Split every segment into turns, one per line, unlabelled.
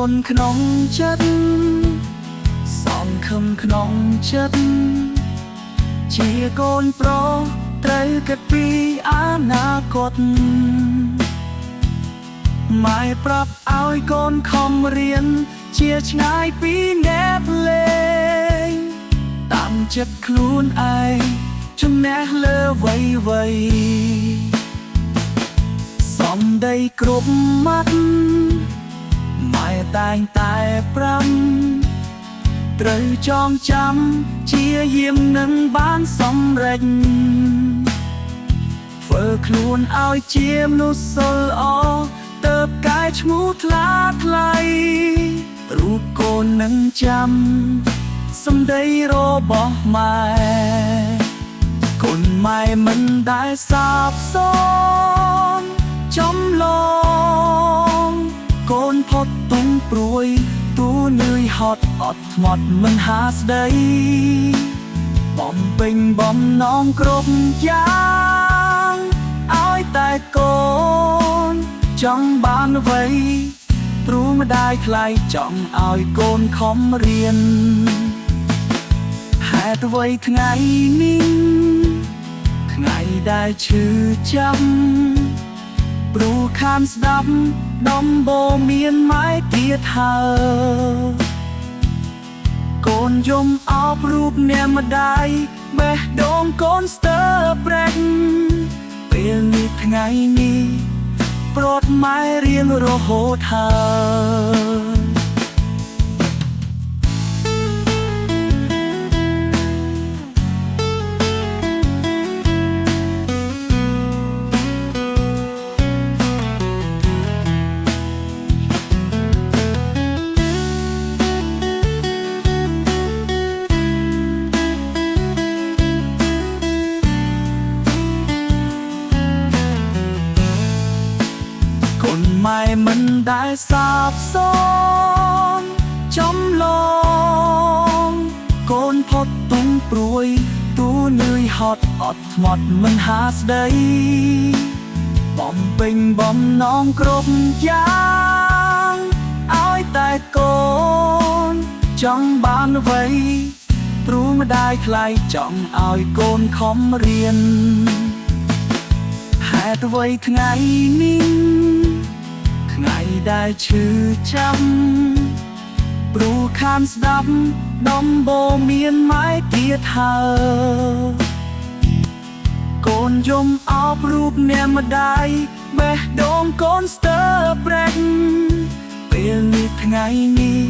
ធនក្នុងចិត្តសង្ឃឹមក្នុងចិត្តជាកូនប្រុសត្រូវគិតពីអនាគតម៉ែប្រាប់ឲ្យកូនខំរៀនជាឆ្ងាយពីអ្នកលេងតាមចិត្តខ្លួនឯងចំណេះលើវ័យសំដីគ្រប់ម៉ាត់ម៉ែតែងតែប្រាំត្រូវចងចាំជាយាមនឹងបានសម្រេចធ្វើខ្លួនឲ្យជាមនុស្សសិលល្អទើបកាយឈ្មោះថ្លាថ្លៃរូបកូននឹងចាំសម្ដីរបស់ម៉ែកូនម៉ែមិនដែលសាបសូន្យចំឡងកូនផុតទុំព្រួយទូនឿយហត់អត់ធ្មត់មិនហាស្ដីបំពេញបំណងគ្រប់យ៉ាងឲ្យតែកូនចង់បានអ្វីព្រោះម្ដាយថ្លៃចង់ឲ្យកូនខំរៀនហេតុអ្វីថ្ងៃនេះថ្ងៃដែលឈឺចាំព្រោះខានស្ដាប់ដំបូន្មានម៉ែទៀតហើកូនយំអោបរូបអ្នកម្ដាយបេះដូងកូនស្ទើរប្រេះពេលនេះថ្ងៃនេះប្រត់ម៉ែរៀងរហូតហើម៉ែមិនដែលសាបសូន្យចំឡងកូនផុតទុំព្រួយទូនឿយហត់អត់ធ្មត់មិនហាស្ដីបំពេញបំណងគ្រប់យ៉ាងឲ្យតែកូនចង់បានអ្វីព្រោះម្ដាយថ្លៃចង់ឲ្យកូនខំរៀនហេតុអ្វីថ្ងៃនេះថ្ងៃដែលឈឺចាំព្រោះខានស្ដាប់ដំបូន្មានម៉ែទៀតហើកូនយំអោបរូបអ្នកម្ដាយបេះដូងកូនស្ទើរប្រេះពេលនេះថ្ងៃនេះ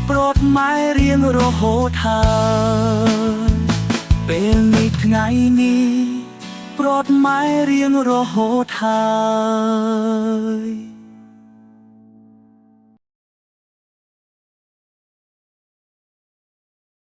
ប្រត់ម៉ែរៀងរហូតហើពេលនេះថ្ងៃនេះប្រត់ម៉ែរៀងរហូតហើយ